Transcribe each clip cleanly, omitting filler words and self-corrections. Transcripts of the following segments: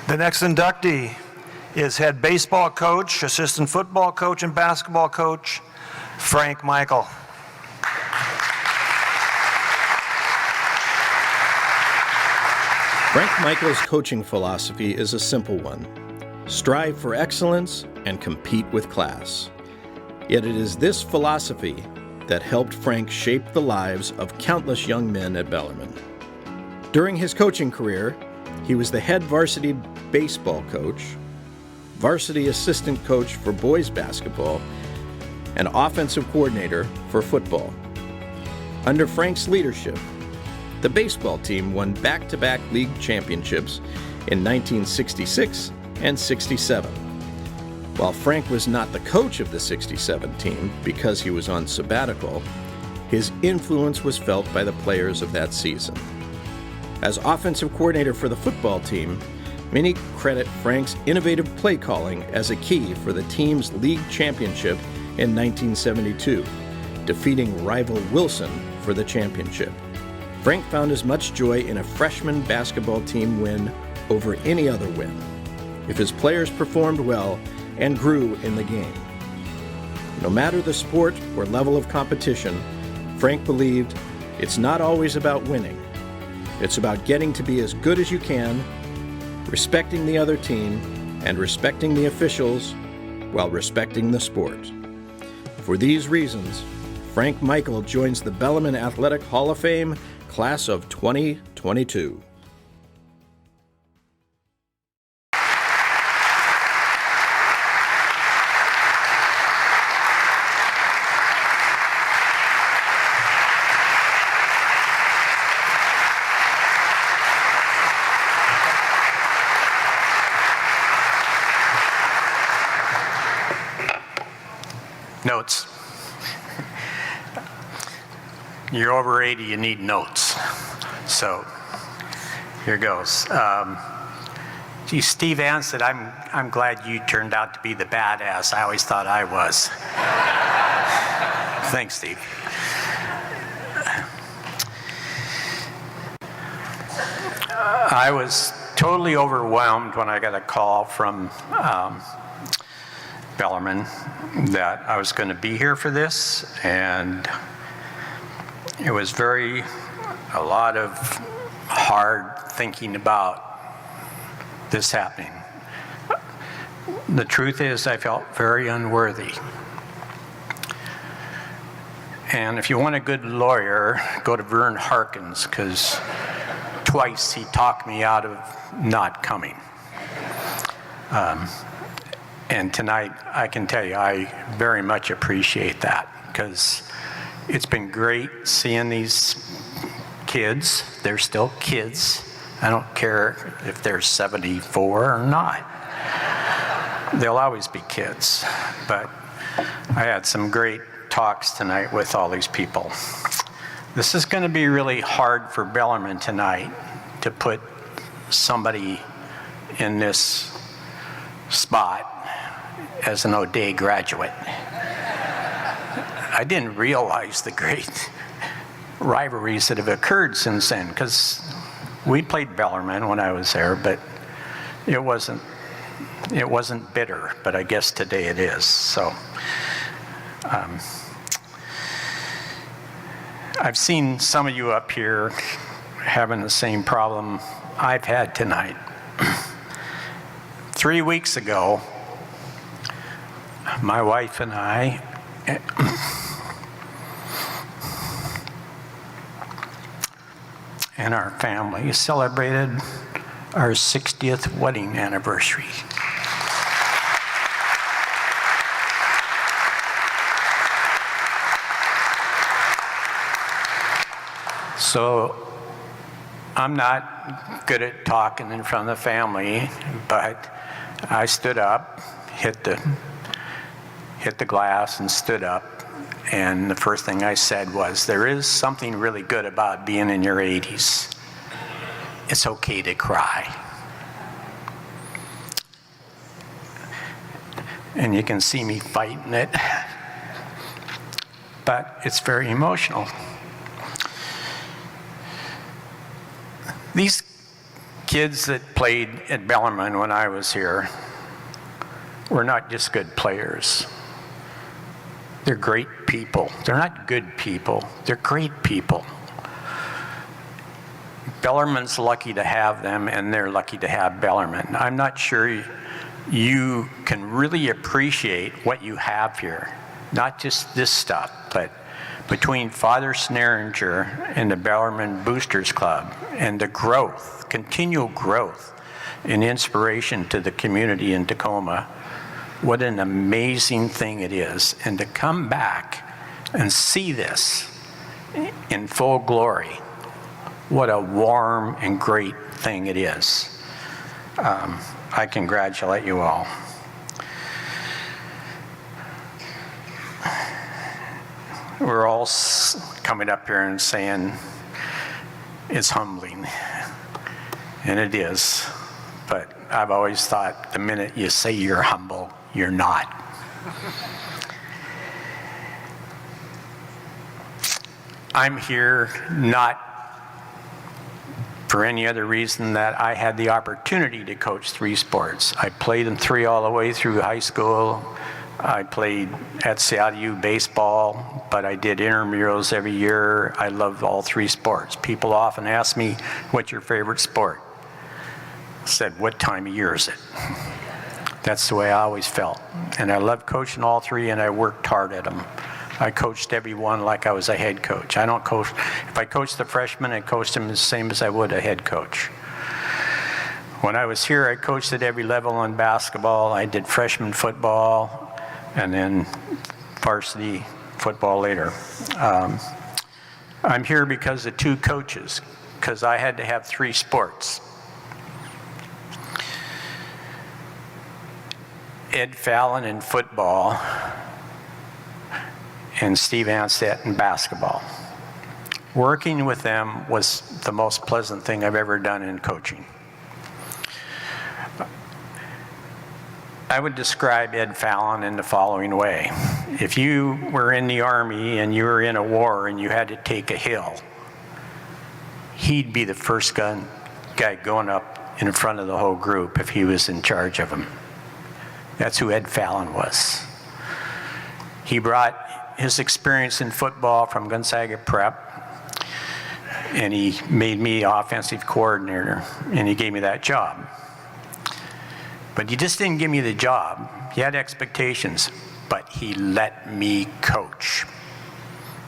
The next inductee is head baseball coach, assistant football coach, and basketball coach, Frank Michael. Frank Michael's coaching philosophy is a simple one: strive for excellence and compete with class. Yet it is this philosophy that helped Frank shape the lives of countless young men at Bellarmine. During his coaching career, he was the head varsity baseball coach, varsity assistant coach for boys basketball, and offensive coordinator for football. Under Frank's leadership, the baseball team won back-to-back league championships in 1966 and 67. While Frank was not the coach of the 67 team because he was on sabbatical, his influence was felt by the players of that season. As offensive coordinator for the football team, many credit Frank's innovative play calling as a key for the team's league championship in 1972, defeating rival Wilson for the championship. Frank found as much joy in a freshman basketball team win over any other win, if his players performed well and grew in the game. No matter the sport or level of competition, Frank believed it's not always about winning. It's about getting to be as good as you can, respecting the other team, and respecting the officials while respecting the sport. For these reasons, Frank Michael joins the Bellarmine Athletic Hall of Fame class of 2022. Notes. You're over 80, you need notes. So here goes. Gee, Steve Ann said, I'm glad you turned out to be the badass I always thought I was. Thanks, Steve. I was totally overwhelmed when I got a call from Bellarmine that I was going to be here for this, and it was a lot of hard thinking about this happening. The truth is, I felt very unworthy. And if you want a good lawyer, go to Vern Harkins, because twice he talked me out of not coming. And tonight, I can tell you, I very much appreciate that, because it's been great seeing these kids. They're still kids. I don't care if they're 74 or not. They'll always be kids. But I had some great talks tonight with all these people. This is going to be really hard for Bellarmine tonight to put somebody in this spot as an O'Day graduate. I didn't realize the great rivalries that have occurred since then, because we played Bellarmine when I was there, but it wasn't bitter, but I guess today it is. So I've seen some of you up here having the same problem I've had tonight. 3 weeks ago, my wife and I and our family celebrated our 60th wedding anniversary. So I'm not good at talking in front of the family, but I stood up, hit the glass and stood up, and the first thing I said was, there is something really good about being in your 80s. It's okay to cry. And you can see me fighting it, but it's very emotional. These kids that played at Bellarmine when I was here were not just good players. They're great people. They're not good people. They're great people. Bellarmine's lucky to have them, and they're lucky to have Bellarmine. I'm not sure you can really appreciate what you have here. Not just this stuff, but between Father Sneringer and the Bellarmine Boosters Club and the growth, continual growth and inspiration to the community in Tacoma, what an amazing thing it is. And to come back and see this in full glory, what a warm and great thing it is. I congratulate you all. We're all coming up here and saying it's humbling, and it is, but I've always thought the minute you say you're humble, you're not. I'm here not for any other reason that I had the opportunity to coach 3 sports. I played them 3 all the way through high school. I played at Seattle U baseball, but I did intramurals every year. I loved all 3 sports. People often ask me, what's your favorite sport? I said, what time of year is it? That's the way I always felt. And I loved coaching all 3, and I worked hard at them. I coached every one like I was a head coach. I don't coach, if I coached the freshmen, I coached them the same as I would a head coach. When I was here, I coached at every level in basketball. I did freshman football, and then varsity football later. I'm here because of 2 coaches, because I had to have 3 sports. Ed Fallon in football, and Steve Ansett in basketball. Working with them was the most pleasant thing I've ever done in coaching. I would describe Ed Fallon in the following way. If you were in the Army and you were in a war and you had to take a hill, he'd be the first guy going up in front of the whole group if he was in charge of them. That's who Ed Fallon was. He brought his experience in football from Gonzaga Prep, and he made me offensive coordinator, and he gave me that job. But he just didn't give me the job. He had expectations, but he let me coach.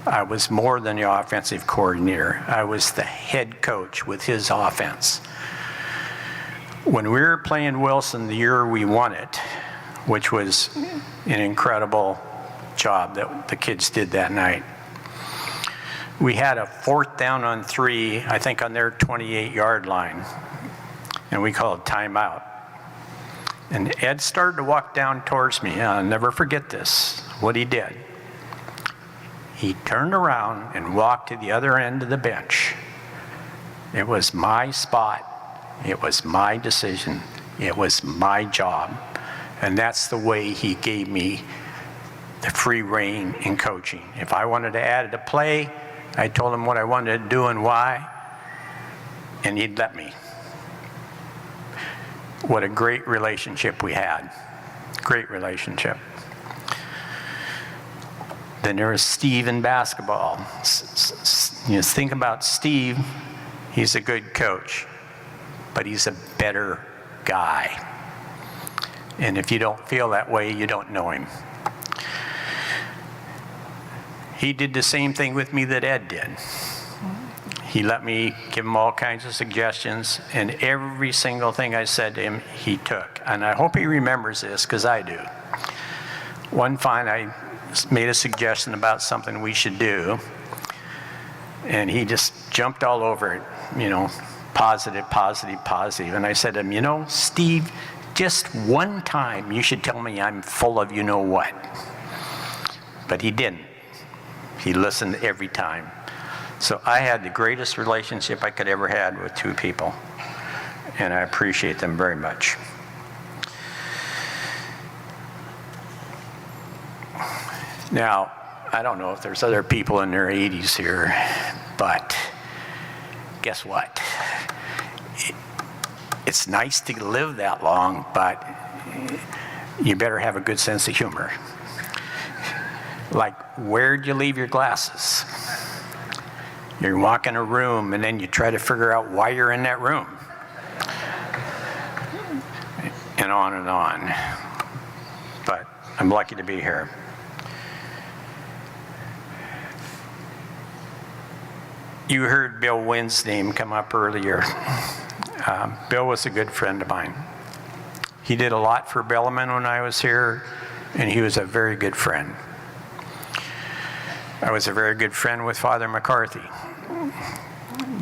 I was more than the offensive coordinator. I was the head coach with his offense. When we were playing Wilson the year we won it, which was an incredible job that the kids did that night, we had a 4th down on 3, I think on their 28-yard line, and we called timeout. And Ed started to walk down towards me. I'll never forget this, what he did. He turned around and walked to the other end of the bench. It was my spot. It was my decision. It was my job. And that's the way he gave me the free rein in coaching. If I wanted to add a play, I told him what I wanted to do and why, and he'd let me. What a great relationship we had. Great relationship. Then there was Steve in basketball. You think about Steve, he's a good coach, but he's a better guy. And if you don't feel that way, you don't know him. He did the same thing with me that Ed did. He let me give him all kinds of suggestions, and every single thing I said to him, he took. And I hope he remembers this, because I do. One fine, I made a suggestion about something we should do, and he just jumped all over it, you know, positive, positive, positive. And I said to him, you know, Steve, just one time you should tell me I'm full of you know what. But he didn't. He listened every time. So I had the greatest relationship I could ever had with 2 people, and I appreciate them very much. Now, I don't know if there's other people in their 80s here, but guess what? it's nice to live that long, but you better have a good sense of humor. Like, where'd you leave your glasses? You walk in a room and then you try to figure out why you're in that room. And on and on. But I'm lucky to be here. You heard Bill Wynn's name come up earlier. Bill was a good friend of mine. He did a lot for Bellarmine when I was here, and he was a very good friend. I was a very good friend with Father McCarthy.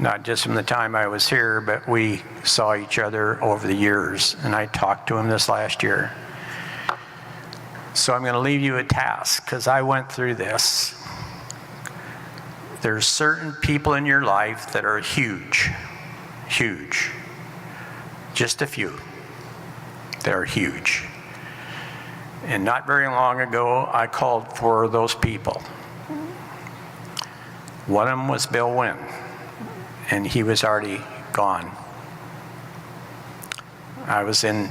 Not just from the time I was here, but we saw each other over the years, and I talked to him this last year. So I'm going to leave you a task, because I went through this. There's certain people in your life that are huge, huge. Just a few that are huge. And not very long ago, I called for those people. One of them was Bill Wynn, and he was already gone. I was in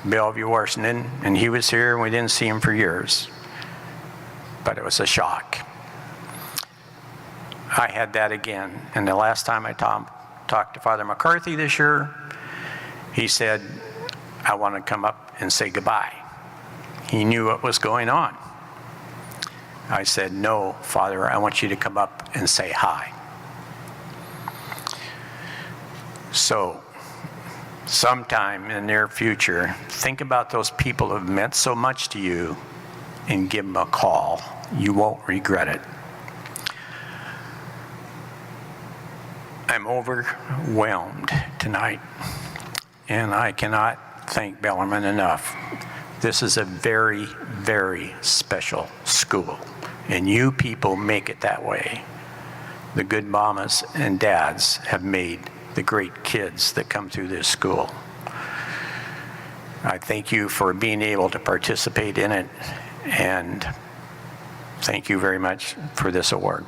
Bellevue, Washington, and he was here, and we didn't see him for years. But it was a shock. I had that again, and the last time I talked to Father McCarthy this year, he said, I want to come up and say goodbye. He knew what was going on. I said, no, Father, I want you to come up and say hi. So, sometime in the near future, think about those people who have meant so much to you and give them a call. You won't regret it. I'm overwhelmed tonight, and I cannot thank Bellarmine enough. This is a very, very special school, and you people make it that way. The good mamas and dads have made the great kids that come through this school. I thank you for being able to participate in it, and thank you very much for this award.